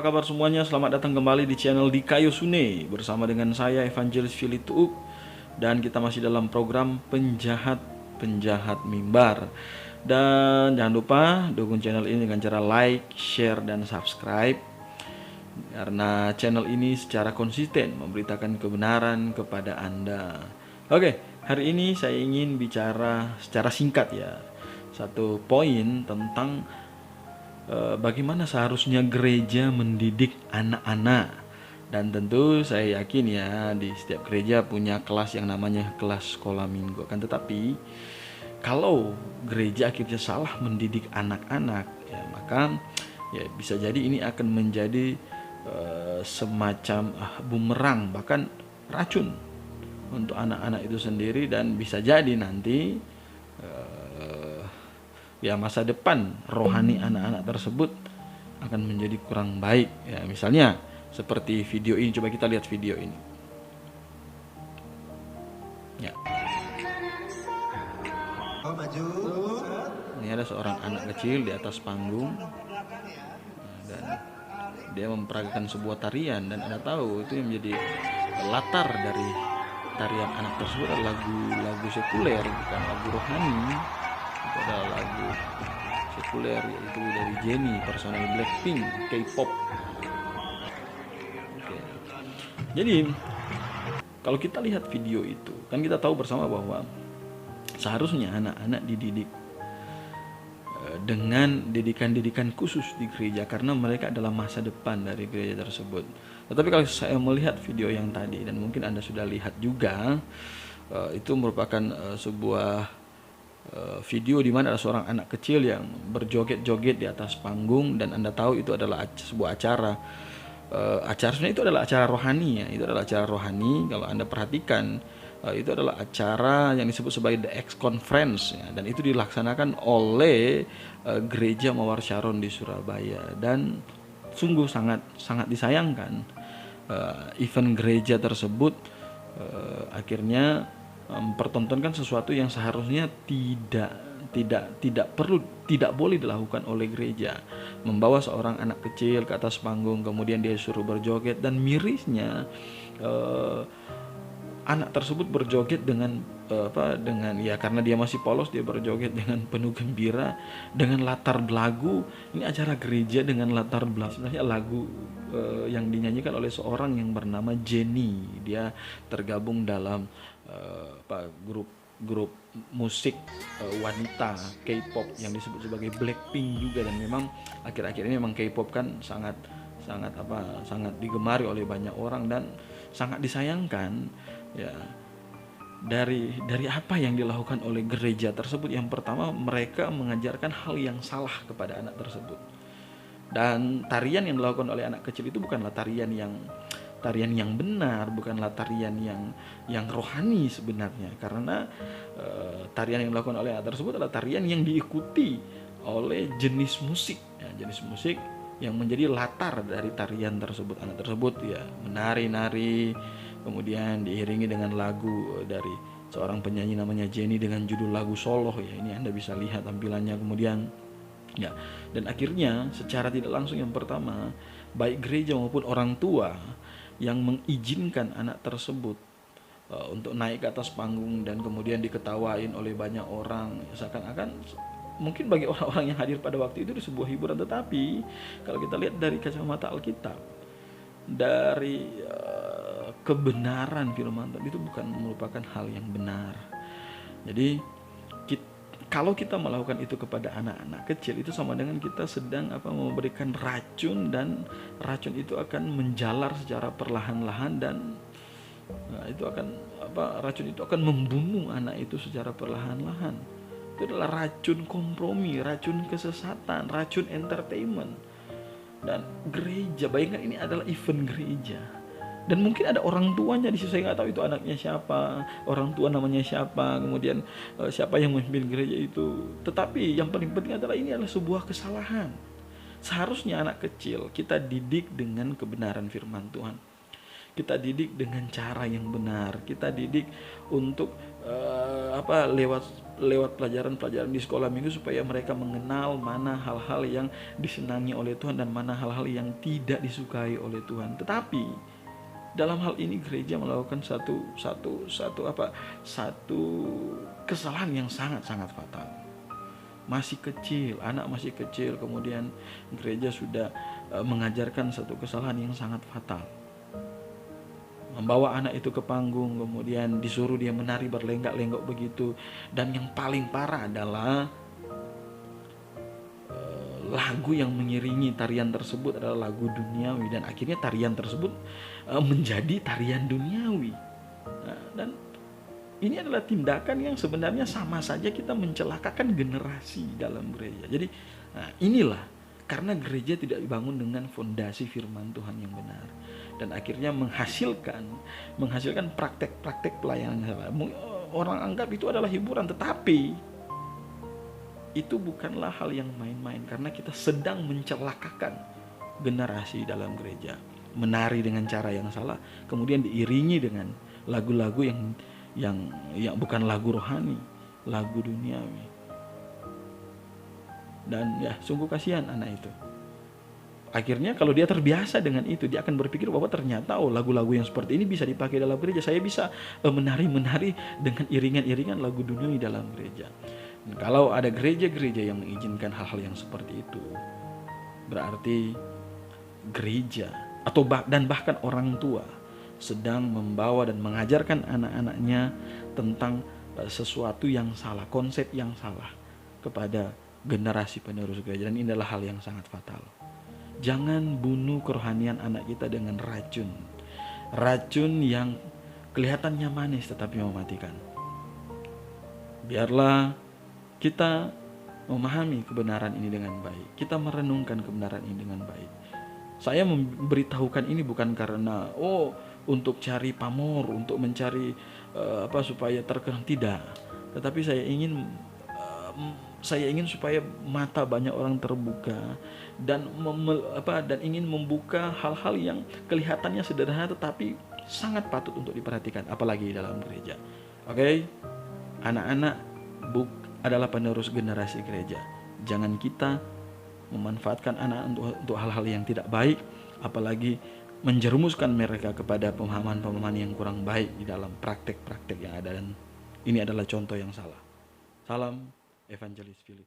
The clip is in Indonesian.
kabar semuanya? Selamat datang kembali di channel Dika Yosune bersama dengan saya Evangelis Philip Tuuk, dan kita masih dalam program penjahat mimbar. Dan jangan lupa dukung channel ini dengan cara like, share, dan subscribe, karena channel ini secara konsisten memberitakan kebenaran kepada Anda. Oke, hari ini saya ingin bicara secara singkat ya, satu poin tentang bagaimana seharusnya gereja mendidik anak-anak. Dan tentu saya yakin ya, di setiap gereja punya kelas yang namanya kelas sekolah minggu. Akan tetapi kalau gereja akhirnya salah mendidik anak-anak ya, maka ya bisa jadi ini akan menjadi semacam bumerang, bahkan racun untuk anak-anak itu sendiri. Dan bisa jadi nanti ya masa depan rohani anak-anak tersebut akan menjadi kurang baik ya. Misalnya seperti video ini, coba kita lihat video ini ya. Ini ada seorang anak kecil di atas panggung dan dia memperagakan sebuah tarian, dan Anda tahu itu yang menjadi latar dari tarian anak tersebut adalah lagu sekuler, bukan lagu rohani. Itu adalah lagu sekuler, yaitu dari Jennie, personel Blackpink, K-pop. Oke. Jadi kalau kita lihat video itu, kan kita tahu bersama bahwa seharusnya anak-anak dididik dengan didikan khusus di gereja, karena mereka adalah masa depan dari gereja tersebut. Tetapi kalau saya melihat video yang tadi, dan mungkin Anda sudah lihat juga, itu merupakan sebuah video di mana ada seorang anak kecil yang berjoget-joget di atas panggung, dan Anda tahu itu adalah sebuah acara. Acaranya itu adalah acara rohani ya, itu adalah acara rohani. Kalau Anda perhatikan, itu adalah acara yang disebut sebagai The X Conference ya, dan itu dilaksanakan oleh gereja Mawar Sharon di Surabaya. Dan sungguh sangat disayangkan event gereja tersebut akhirnya mempertontonkan sesuatu yang seharusnya tidak boleh dilakukan oleh gereja. Membawa seorang anak kecil ke atas panggung, kemudian dia suruh berjoget, dan mirisnya anak tersebut berjoget dengan dengan ya, karena dia masih polos, dia berjoget dengan penuh gembira dengan latar belagu. Ini acara gereja dengan latar belagu sebenarnya lagu yang dinyanyikan oleh seorang yang bernama Jennie. Dia tergabung dalam grup musik wanita K-pop yang disebut sebagai Blackpink juga. Dan memang akhir-akhir ini memang K-pop kan sangat digemari oleh banyak orang, dan sangat disayangkan ya, dari apa yang dilakukan oleh gereja tersebut. Yang pertama, mereka mengajarkan hal yang salah kepada anak tersebut. Dan tarian yang dilakukan oleh anak kecil itu bukanlah tarian yang benar, bukanlah tarian yang rohani sebenarnya, karena tarian yang dilakukan oleh anak tersebut adalah tarian yang diikuti oleh jenis musik yang menjadi latar dari tarian tersebut. Anak tersebut ya menari-nari, kemudian diiringi dengan lagu dari seorang penyanyi namanya Jennie dengan judul lagu Solo ya. Ini Anda bisa lihat tampilannya kemudian ya. Dan akhirnya secara tidak langsung, yang pertama, baik gereja maupun orang tua yang mengizinkan anak tersebut untuk naik ke atas panggung dan kemudian diketawain oleh banyak orang, seakan-akan mungkin bagi orang-orang yang hadir pada waktu itu di sebuah hiburan. Tetapi kalau kita lihat dari kacamata Alkitab, dari kebenaran firman Tuhan, itu bukan merupakan hal yang benar. Jadi kalau kita melakukan itu kepada anak-anak kecil, itu sama dengan kita sedang memberikan racun, dan racun itu akan menjalar secara perlahan-lahan, dan racun itu akan membunuh anak itu secara perlahan-lahan. Itu adalah racun kompromi, racun kesesatan, racun entertainment. Dan gereja, bayangkan ini adalah event gereja, dan mungkin ada orang tuanya di situ. Saya nggak tahu itu anaknya siapa, orang tua namanya siapa, kemudian siapa yang memimpin gereja itu. Tetapi yang paling penting adalah ini adalah sebuah kesalahan. Seharusnya anak kecil kita didik dengan kebenaran firman Tuhan, kita didik dengan cara yang benar, kita didik untuk lewat lewat pelajaran-pelajaran di sekolah minggu supaya mereka mengenal mana hal-hal yang disenangi oleh Tuhan dan mana hal-hal yang tidak disukai oleh Tuhan. Tetapi dalam hal ini gereja melakukan satu kesalahan yang sangat-sangat fatal. Masih kecil, anak masih kecil, kemudian gereja sudah mengajarkan satu kesalahan yang sangat fatal. Membawa anak itu ke panggung, kemudian disuruh dia menari berlenggak-lenggok begitu. Dan yang paling parah adalah lagu yang mengiringi tarian tersebut adalah lagu duniawi, dan akhirnya tarian tersebut menjadi tarian duniawi. Nah, dan ini adalah tindakan yang sebenarnya sama saja kita mencelakakan generasi dalam gereja. Jadi inilah karena gereja tidak dibangun dengan fondasi firman Tuhan yang benar, dan akhirnya menghasilkan praktek-praktek pelayanan yang salah. Orang anggap itu adalah hiburan, tetapi itu bukanlah hal yang main-main, karena kita sedang mencelakakan generasi dalam gereja. Menari dengan cara yang salah, kemudian diiringi dengan lagu-lagu yang bukan lagu rohani, lagu duniawi. Dan ya, sungguh kasihan anak itu. Akhirnya kalau dia terbiasa dengan itu, dia akan berpikir bahwa ternyata lagu-lagu yang seperti ini bisa dipakai dalam gereja. Saya bisa menari-menari dengan iringan-iringan lagu duniawi dalam gereja. Dan kalau ada gereja-gereja yang mengizinkan hal-hal yang seperti itu, berarti gereja dan bahkan orang tua sedang membawa dan mengajarkan anak-anaknya tentang sesuatu yang salah, konsep yang salah kepada generasi penerus gereja. Dan ini adalah hal yang sangat fatal. Jangan bunuh kerohanian anak kita dengan racun yang kelihatannya manis tetapi mematikan. Biarlah kita memahami kebenaran ini dengan baik, kita merenungkan kebenaran ini dengan baik. Saya memberitahukan ini bukan karena untuk cari pamor, untuk mencari supaya terkenal, tidak. Tetapi saya ingin supaya mata banyak orang terbuka dan ingin membuka hal-hal yang kelihatannya sederhana tetapi sangat patut untuk diperhatikan, apalagi dalam gereja. Oke? Anak-anak adalah penerus generasi gereja. Jangan kita memanfaatkan anak untuk hal-hal yang tidak baik, apalagi menjerumuskan mereka kepada pemahaman-pemahaman yang kurang baik di dalam praktek-praktek yang ada, dan ini adalah contoh yang salah. Salam Evangelis Philip.